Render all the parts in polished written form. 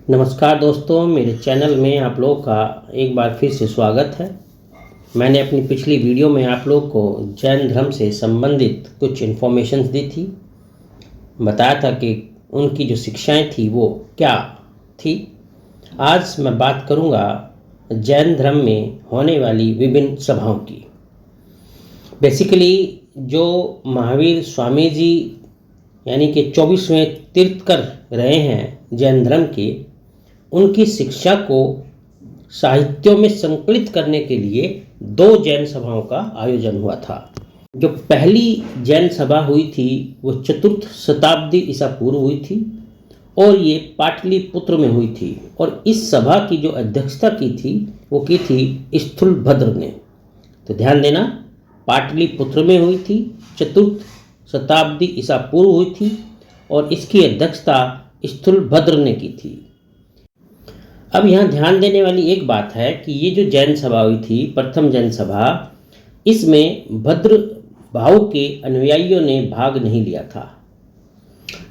नमस्कार दोस्तों, मेरे चैनल में आप लोगों का एक बार फिर से स्वागत है। मैंने अपनी पिछली वीडियो में आप लोग को जैन धर्म से संबंधित कुछ इन्फॉर्मेशंस दी थी। बताया था कि उनकी जो शिक्षाएं थी वो क्या थी। आज मैं बात करूंगा जैन धर्म में होने वाली विभिन्न सभाओं की। बेसिकली जो महावीर स्वामी जी यानी कि 24वें तीर्थकर रहे हैं जैन धर्म के, उनकी शिक्षा को साहित्यों में संकलित करने के लिए 2 जैन सभाओं का आयोजन हुआ था। जो पहली जैन सभा हुई थी वो 4th शताब्दी ईसा पूर्व हुई थी और ये पाटलिपुत्र में हुई थी। और इस सभा की जो अध्यक्षता की थी वो की थी स्थूलभद्र ने। तो ध्यान देना, पाटलिपुत्र में हुई थी, 4th शताब्दी ईसा पूर्व हुई थी और इसकी अध्यक्षता स्थूलभद्र ने की थी। अब यहाँ ध्यान देने वाली एक बात है कि ये जो जैन सभा हुई थी, प्रथम जैन सभा, इसमें भद्र भाव के अनुयायियों ने भाग नहीं लिया था।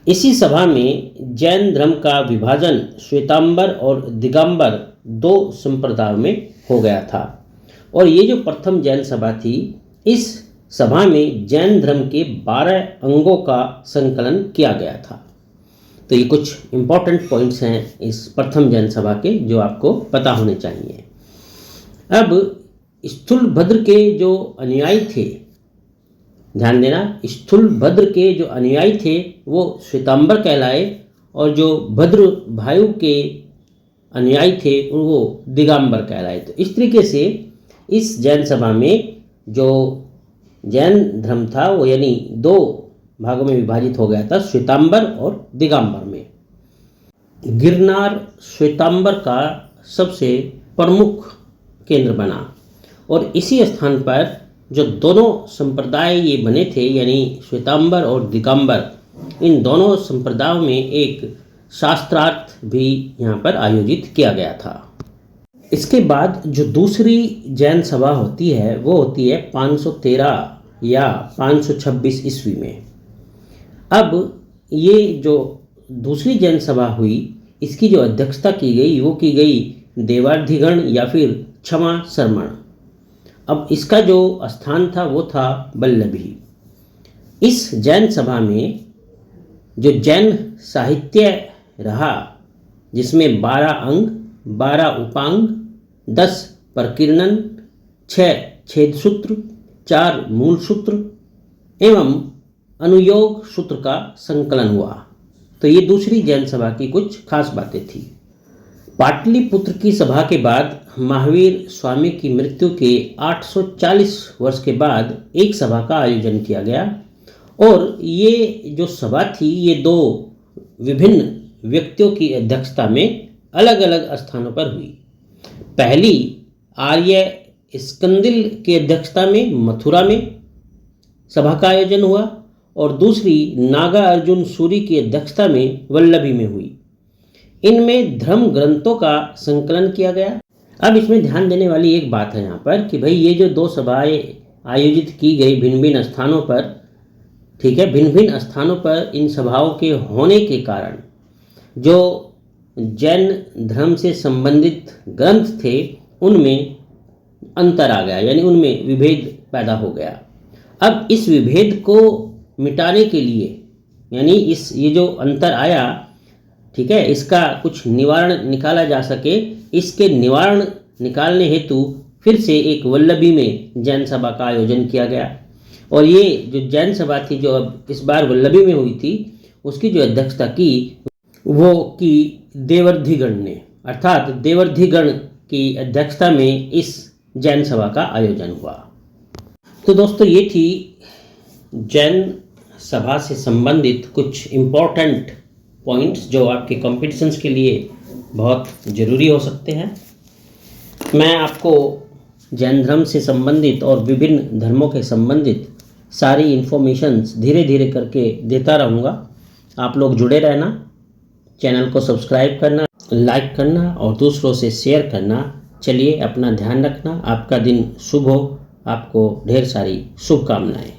इसी सभा में जैन धर्म का विभाजन श्वेतांबर और दिगंबर 2 संप्रदायों में हो गया था। और ये जो प्रथम जैन सभा थी, इस सभा में जैन धर्म के 12 अंगों का संकलन किया गया था। तो ये कुछ इम्पॉर्टेंट पॉइंट्स हैं इस प्रथम जैन सभा के जो आपको पता होने चाहिए। अब स्थूलभद्र के जो अनुयायी थे, ध्यान देना, स्थूलभद्र के जो अनुयायी थे वो श्वेतांबर कहलाए और जो भद्र भायु के अनुयायी थे वो दिगंबर कहलाए। तो इस तरीके से इस जैन सभा में जो जैन धर्म था वो यानी 2 भागों में विभाजित हो गया था, श्वेतांबर और दिगंबर में। गिरनार श्वेतांबर का सबसे प्रमुख केंद्र बना और इसी स्थान पर जो दोनों संप्रदाय ये बने थे यानी श्वेतांबर और दिगंबर, इन दोनों संप्रदायों में एक शास्त्रार्थ भी यहाँ पर आयोजित किया गया था। इसके बाद जो दूसरी जैन सभा होती है वो होती है 513 या 526 ईस्वी में। अब ये जो दूसरी जैन सभा हुई, इसकी जो अध्यक्षता की गई वो की गई देवाधिगण या फिर क्षमा शर्मण। अब इसका जो स्थान था वो था वल्लभी। इस जैन सभा में जो जैन साहित्य रहा, जिसमें 12 अंग, 12 उपांग, 10 प्रकीर्णन, 6 छेद सूत्र, 4 मूल सूत्र एवं अनुयोग सूत्र का संकलन हुआ। तो ये दूसरी जैन सभा की कुछ खास बातें थी। पाटलिपुत्र की सभा के बाद महावीर स्वामी की मृत्यु के 840 वर्ष के बाद एक सभा का आयोजन किया गया और ये जो सभा थी ये 2 विभिन्न व्यक्तियों की अध्यक्षता में अलग अलग स्थानों पर हुई। पहली आर्य स्कंदिल की अध्यक्षता में मथुरा में सभा का आयोजन हुआ और दूसरी नागा अर्जुन सूरी की अध्यक्षता में वल्लभी में हुई। इनमें धर्म ग्रंथों का संकलन किया गया। अब इसमें ध्यान देने वाली एक बात है यहाँ पर कि भाई ये जो 2 सभाएं आयोजित की गई भिन्न भिन्न स्थानों पर, ठीक है, भिन्न भिन्न स्थानों पर इन सभाओं के होने के कारण जो जैन धर्म से संबंधित ग्रंथ थे उनमें अंतर आ गया, यानी उनमें विभेद पैदा हो गया। अब इस विभेद को मिटाने के लिए, यानी ये जो अंतर आया, ठीक है, इसका कुछ निवारण निकाला जा सके, इसके निवारण निकालने हेतु फिर से एक वल्लभी में जैन सभा का आयोजन किया गया। और ये जो जैन सभा थी जो अब इस बार वल्लभी में हुई थी, उसकी जो अध्यक्षता की वो की देवर्धिगण ने, अर्थात देवर्धिगण की अध्यक्षता में इस जैन सभा का आयोजन हुआ। तो दोस्तों ये थी जैन सभा से संबंधित कुछ इम्पोर्टेंट पॉइंट्स जो आपके कॉम्पिटिशन्स के लिए बहुत ज़रूरी हो सकते हैं। मैं आपको जैन धर्म से संबंधित और विभिन्न धर्मों के संबंधित सारी इन्फॉर्मेशंस धीरे धीरे करके देता रहूँगा। आप लोग जुड़े रहना, चैनल को सब्सक्राइब करना, लाइक करना और दूसरों से शेयर करना। चलिए, अपना ध्यान रखना। आपका दिन शुभ हो। आपको ढेर सारी शुभकामनाएं।